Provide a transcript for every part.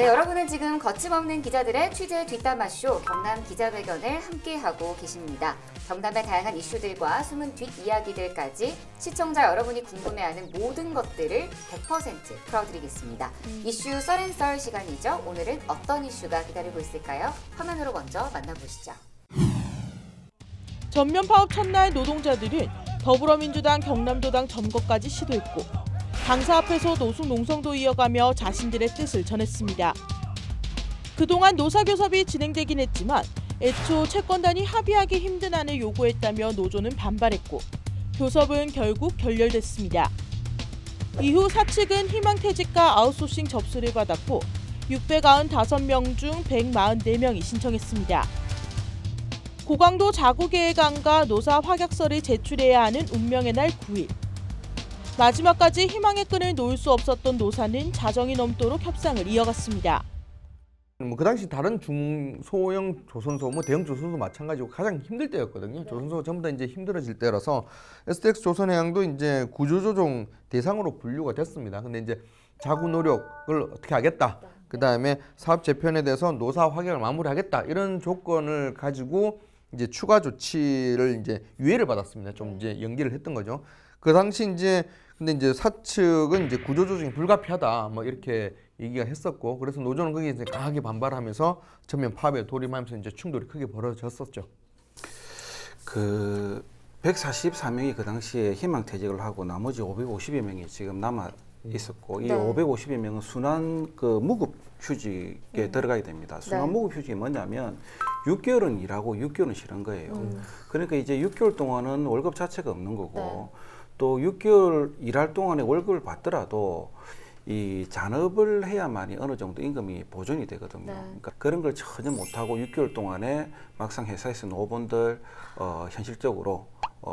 네, 여러분은 지금 거침없는 기자들의 취재 뒷담화쇼 경남 기자회견을 함께하고 계십니다. 경남의 다양한 이슈들과 숨은 뒷이야기들까지 시청자 여러분이 궁금해하는 모든 것들을 100% 풀어드리겠습니다. 이슈 썰앤썰 시간이죠. 오늘은 어떤 이슈가 기다리고 있을까요? 화면으로 먼저 만나보시죠. 전면 파업 첫날 노동자들은 더불어민주당 경남도당 점거까지 시도했고 당사 앞에서 노숙 농성도 이어가며 자신들의 뜻을 전했습니다. 그동안 노사교섭이 진행되긴 했지만 애초 채권단이 합의하기 힘든 안을 요구했다며 노조는 반발했고 교섭은 결국 결렬됐습니다. 이후 사측은 희망퇴직과 아웃소싱 접수를 받았고 695명 중 144명이 신청했습니다. 고강도 자구계획안과 노사 확약서를 제출해야 하는 운명의 날 9일. 마지막까지 희망의 끈을 놓을 수 없었던 노사는 자정이 넘도록 협상을 이어갔습니다. 그 당시 다른 중소형 조선소, 대형 조선소 마찬가지고 가장 힘들 때였거든요. 조선소가 전부 다 이제 힘들어질 때라서 STX 조선해양도 이제 구조조정 대상으로 분류가 됐습니다. 근데 이제 자구 노력을 어떻게 하겠다. 그 다음에 사업 재편에 대해서 노사 확약을 마무리하겠다. 이런 조건을 가지고 이제 추가 조치를 이제 유예를 받았습니다. 좀 이제 연기를 했던 거죠. 그 당시 근데 이제 사측은 이제 구조조정이 불가피하다 이렇게 얘기가 했었고, 그래서 노조는 거기에 이제 강하게 반발하면서 전면 파업에 돌입하면서 이제 충돌이 크게 벌어졌었죠. 그 144명이 그 당시에 희망퇴직을 하고 나머지 550여 명이 지금 남아 있었고, 이 550여 명은 순환 무급 휴직에 들어가야 됩니다. 순환 무급 휴직이 뭐냐면 6개월은 일하고 6개월은 쉬는 거예요. 그러니까 이제 6개월 동안은 월급 자체가 없는 거고, 또 6개월 일할 동안에 월급을 받더라도 이 잔업을 해야만이 어느 정도 임금이 보존이 되거든요. 그러니까 그런 걸 전혀 못하고 6개월 동안에 막상 회사에서 노원들 현실적으로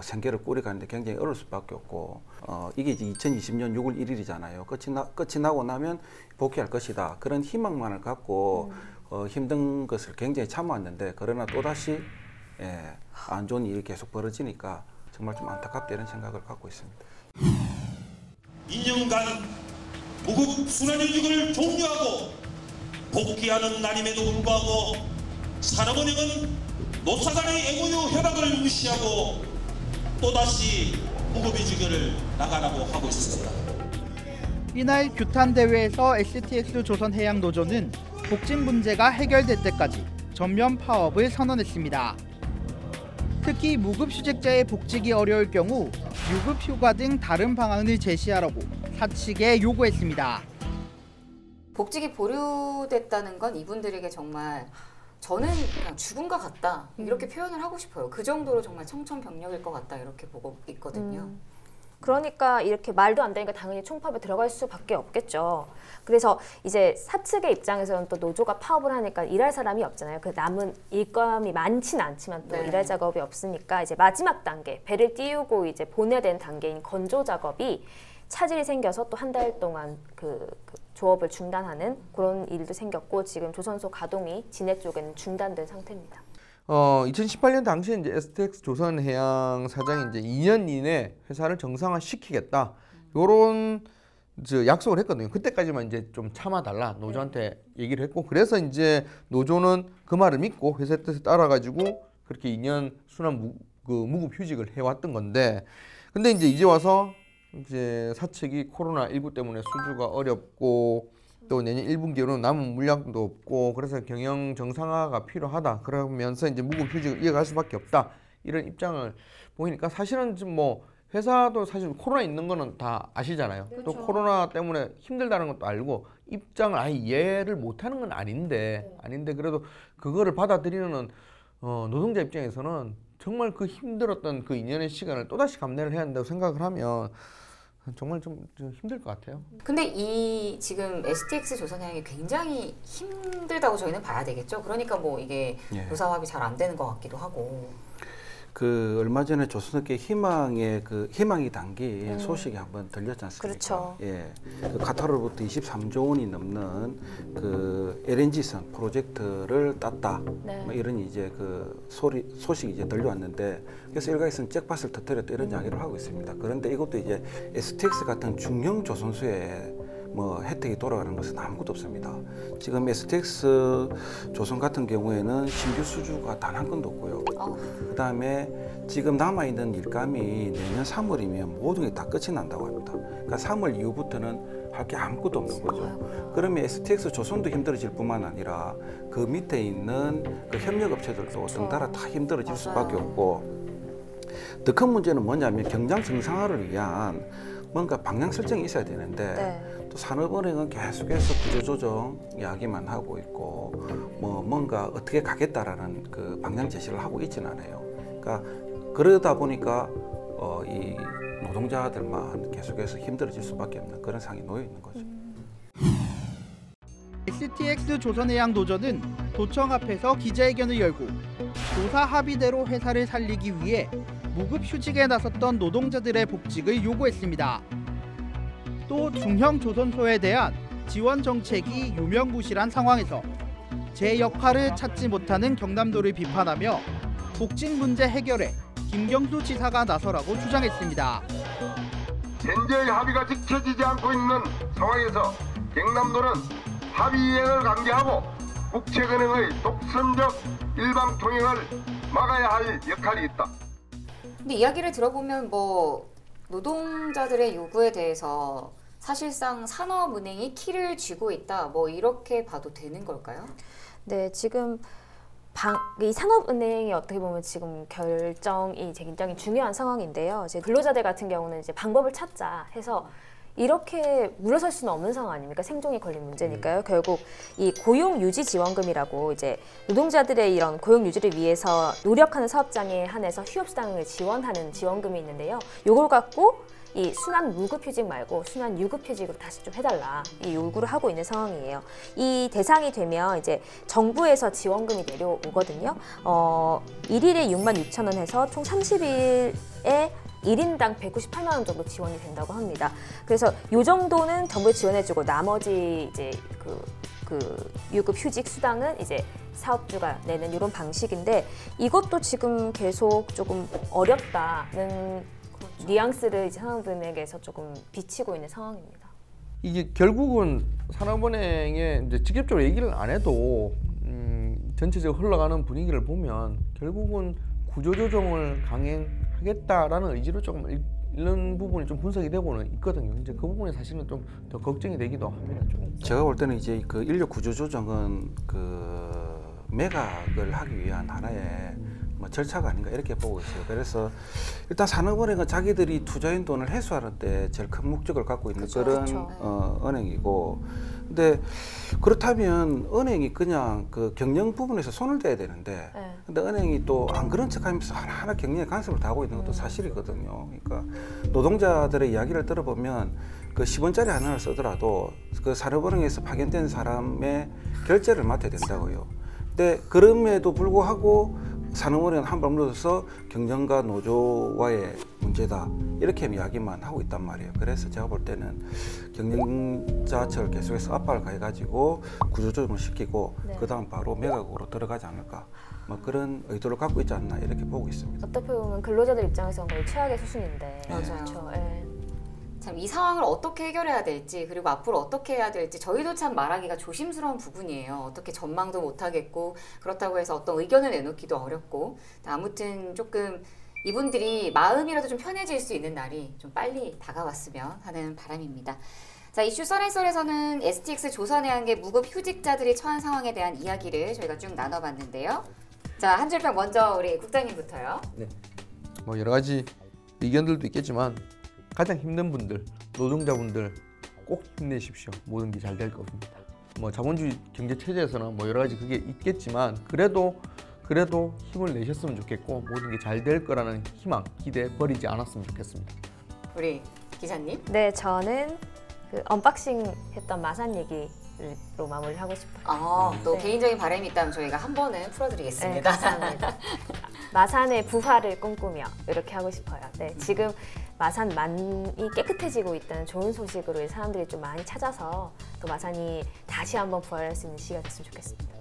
생계를 꾸려가는데 굉장히 어려울 수밖에 없고, 이게 이제 2020년 6월 1일이잖아요. 끝이 나고 나면 복귀할 것이다. 그런 희망만을 갖고 힘든 것을 굉장히 참아왔는데, 그러나 또다시 안 좋은 일이 계속 벌어지니까 정말 좀 안타깝다 이런 생각을 갖고 있습니다. 2년간 무급 순환휴직을 종료하고 복귀하는 날임에도 불구하고 산업은행은 노사 간의 MOU 협약을 무시하고 또다시 무급휴직을 나가라고 하고 있습니다. 이날 규탄 대회에서 STX 조선해양노조는 복직 문제가 해결될 때까지 전면 파업을 선언했습니다. 특히 무급휴직자의 복직이 어려울 경우 유급휴가 등 다른 방안을 제시하라고 사측에 요구했습니다. 복직이 보류됐다는 건 이분들에게 정말 저는 그냥 죽은 것 같다 이렇게 표현을 하고 싶어요. 그 정도로 정말 청천벽력일 것 같다 이렇게 보고 있거든요. 그러니까 이렇게 말도 안 되니까 당연히 총파업에 들어갈 수밖에 없겠죠. 그래서 이제 사측의 입장에서는 또 노조가 파업을 하니까 일할 사람이 없잖아요. 그 남은 일감이 많지는 않지만 또 일할 작업이 없으니까 이제 마지막 단계, 배를 띄우고 이제 보내야 되는 단계인 건조 작업이 차질이 생겨서 또 한 달 동안 그 조업을 중단하는 그런 일도 생겼고, 지금 조선소 가동이 진해 쪽에는 중단된 상태입니다. 2018년 당시에 이제 STX 조선해양 사장이 이제 2년 이내 회사를 정상화시키겠다 요런 약속을 했거든요. 그때까지만 이제 좀 참아달라 노조한테 얘기를 했고, 그래서 이제 노조는 그 말을 믿고 회사의 뜻에 따라가지고 그렇게 2년 순환 무급 휴직을 해왔던 건데, 근데 이제 와서 이제 사측이 코로나19 때문에 수주가 어렵고 또 내년 1분기로는 남은 물량도 없고 그래서 경영 정상화가 필요하다. 그러면서 이제 무급 휴직을 이어갈 수밖에 없다. 이런 입장을 보이니까 사실은 지금 회사도 사실 코로나 있는 거는 다 아시잖아요. 그렇죠. 또 코로나 때문에 힘들다는 것도 알고 입장을 아예 이해를 못하는 건 아닌데 그래도 그거를 받아들이는 노동자 입장에서는 정말 그 힘들었던 그 2년의 시간을 또다시 감내를 해야 한다고 생각을 하면 정말 좀 힘들 것 같아요. 근데 이 지금 STX 조선해양이 굉장히 힘들다고 저희는 봐야 되겠죠. 그러니까 이게 노사합이 잘 안 되는 것 같기도 하고. 얼마 전에 조선업계 희망이 담긴 소식이 한번 들렸지 않습니까? 그렇죠. 카타르로부터 23조 원이 넘는 LNG선 프로젝트를 땄다. 이런 이제 소식이 이제 들려왔는데, 그래서 일각에서는 잭팟을 터뜨렸다 이런 이야기를 하고 있습니다. 그런데 이것도 이제 STX 같은 중형 조선소에 뭐 혜택이 돌아가는 것은 아무것도 없습니다. 지금 STX 조선 같은 경우에는 신규 수주가 단 한 건도 없고요. 그다음에 지금 남아있는 일감이 내년 3월이면 모든 게 다 끝이 난다고 합니다. 그러니까 3월 이후부터는 할 게 아무것도 없는 거죠. 그러면 STX 조선도 힘들어질 뿐만 아니라 그 밑에 있는 그 협력업체들도 덩달아 다 힘들어질 수밖에 없고, 더 큰 문제는 뭐냐면 경장 정상화를 위한 뭔가 방향 설정이 있어야 되는데 또 산업은행은 계속해서 구조조정 이야기만 하고 있고 뭐 뭔가 어떻게 가겠다라는 그 방향 제시를 하고 있지는 않아요. 그러니까 그러다 보니까 이 노동자들만 계속해서 힘들어질 수밖에 없는 그런 상황이 놓여 있는 거죠. STX 조선해양노조는 도청 앞에서 기자회견을 열고 노사 합의대로 회사를 살리기 위해 무급 휴직에 나섰던 노동자들의 복직을 요구했습니다. 또 중형 조선소에 대한 지원 정책이 유명무실한 상황에서 제 역할을 찾지 못하는 경남도를 비판하며 복직 문제 해결에 김경수 지사가 나서라고 주장했습니다. 현재의 합의가 지켜지지 않고 있는 상황에서 경남도는 합의 이행을 강제하고 국책은행의 독선적 일방 통행을 막아야 할 역할이 있다. 근데 이야기를 들어보면 뭐 노동자들의 요구에 대해서 사실상 산업은행이 키를 쥐고 있다, 뭐 이렇게 봐도 되는 걸까요? 네, 지금 이 산업은행이 어떻게 보면 지금 결정이 굉장히 중요한 상황인데요. 이제 근로자들 같은 경우는 이제 방법을 찾자 해서 이렇게 물러설 수는 없는 상황 아닙니까? 생존이 걸린 문제니까요. 결국 이 고용유지지원금이라고 이제 노동자들의 이런 고용유지를 위해서 노력하는 사업장에 한해서 휴업수당을 지원하는 지원금이 있는데요. 요걸 갖고 이 순환 무급휴직 말고 순환 유급휴직으로 다시 좀 해달라 이 요구를 하고 있는 상황이에요. 이 대상이 되면 이제 정부에서 지원금이 내려오거든요. 1일에 66,000원 해서 총 30일에 1인당 198만 원 정도 지원이 된다고 합니다. 그래서 요 정도는 정부에 지원해주고 나머지 이제 그 유급 휴직 수당은 이제 사업주가 내는 이런 방식인데, 이것도 지금 계속 조금 어렵다는 뉘앙스를 이제 산업은행에서 조금 비치고 있는 상황입니다. 이게 결국은 산업은행에 이제 직접적으로 얘기를 안 해도 전체적으로 흘러가는 분위기를 보면 결국은 구조조정을 강행하겠다라는 의지로 조금 이런 부분이 좀 분석이 되고는 있거든요. 이제 그 부분이 사실은 좀 더 걱정이 되기도 합니다. 좀. 제가 볼 때는 이제 그 인력 구조조정은 그 매각을 하기 위한 하나의 뭐 절차가 아닌가 이렇게 보고 있어요. 그래서 일단 산업은행은 자기들이 투자인 돈을 회수하는 데 제일 큰 목적을 갖고 있는 그런 은행이고, 근데 그렇다면 은행이 그냥 그 경영 부분에서 손을 대야 되는데, 근데 은행이 또 안 그런 척하면서 하나하나 경영에 간섭을 다하고 있는 것도 사실이거든요. 그러니까 노동자들의 이야기를 들어보면 그 10원짜리 하나를 쓰더라도 그 산업은행에서 파견된 사람의 결제를 맡아야 된다고요. 근데 그럼에도 불구하고 산업은행은 한 발 물러서 경영과 노조와의 문제다 이렇게 이야기만 하고 있단 말이에요. 그래서 제가 볼 때는 경영자 측을 계속해서 압박을 가해가지고 구조조정을 시키고 그 다음 바로 매각으로 들어가지 않을까, 뭐 그런 의도를 갖고 있지 않나 이렇게 보고 있습니다. 어떻게 보면 근로자들 입장에서는 거의 최악의 수순인데. 맞아요. 그렇죠. 참 이 상황을 어떻게 해결해야 될지, 그리고 앞으로 어떻게 해야 될지 저희도 참 말하기가 조심스러운 부분이에요. 어떻게 전망도 못하겠고, 그렇다고 해서 어떤 의견을 내놓기도 어렵고, 아무튼 조금 이분들이 마음이라도 좀 편해질 수 있는 날이 좀 빨리 다가왔으면 하는 바람입니다. 자, 이슈 썰앤썰에서는 STX 조선해양계 무급 휴직자들이 처한 상황에 대한 이야기를 저희가 쭉 나눠봤는데요. 자, 한 줄평 먼저 우리 국장님부터요. 네. 뭐 여러 가지 의견들도 있겠지만 가장 힘든 분들, 노동자분들 꼭 힘내십시오. 모든 게 잘 될 겁니다. 뭐 자본주의 경제 체제에서는 뭐 여러 가지 그게 있겠지만 그래도 힘을 내셨으면 좋겠고 모든 게 잘 될 거라는 희망, 기대 버리지 않았으면 좋겠습니다. 우리 기자님. 네, 저는 그 언박싱 했던 마산 얘기로 마무리하고 싶어요. 또 개인적인 바람이 있다면 저희가 한 번은 풀어드리겠습니다. 네, 감사합니다. 마산의 부활을 꿈꾸며 이렇게 하고 싶어요. 네, 지금 마산만이 깨끗해지고 있다는 좋은 소식으로 사람들이 좀 많이 찾아서 또 마산이 다시 한번 부활할 수 있는 시기가 됐으면 좋겠습니다.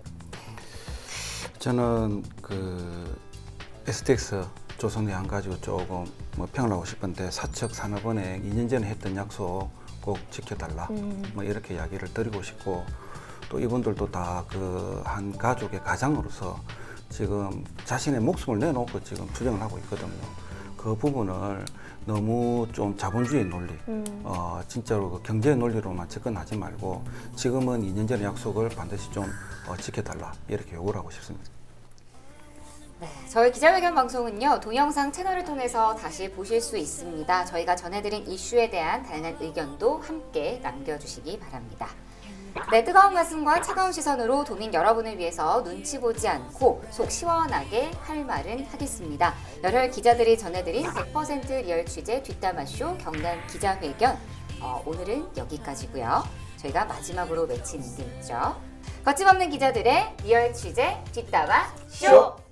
저는 그 STX 조선해양 가지고 조금 뭐 평을 하고 싶은데, 사측 산업은행 2년 전에 했던 약속 꼭 지켜달라. 뭐 이렇게 이야기를 드리고 싶고 또 이분들도 다 그 한 가족의 가장으로서 지금 자신의 목숨을 내놓고 지금 투쟁을 하고 있거든요. 그 부분을 너무 좀 자본주의 논리, 진짜로 그 경제 논리로만 접근하지 말고 지금은 2년 전의 약속을 반드시 좀 지켜달라 이렇게 요구를 하고 싶습니다. 네, 저희 기자회견 방송은요, 동영상 채널을 통해서 다시 보실 수 있습니다. 저희가 전해드린 이슈에 대한 다양한 의견도 함께 남겨주시기 바랍니다. 네, 뜨거운 가슴과 차가운 시선으로 도민 여러분을 위해서 눈치 보지 않고 속 시원하게 할 말은 하겠습니다. 열혈 기자들이 전해드린 100% 리얼 취재 뒷담화쇼 경남 기자회견, 오늘은 여기까지고요. 저희가 마지막으로 외치는 게 있죠. 거침없는 기자들의 리얼 취재 뒷담화쇼!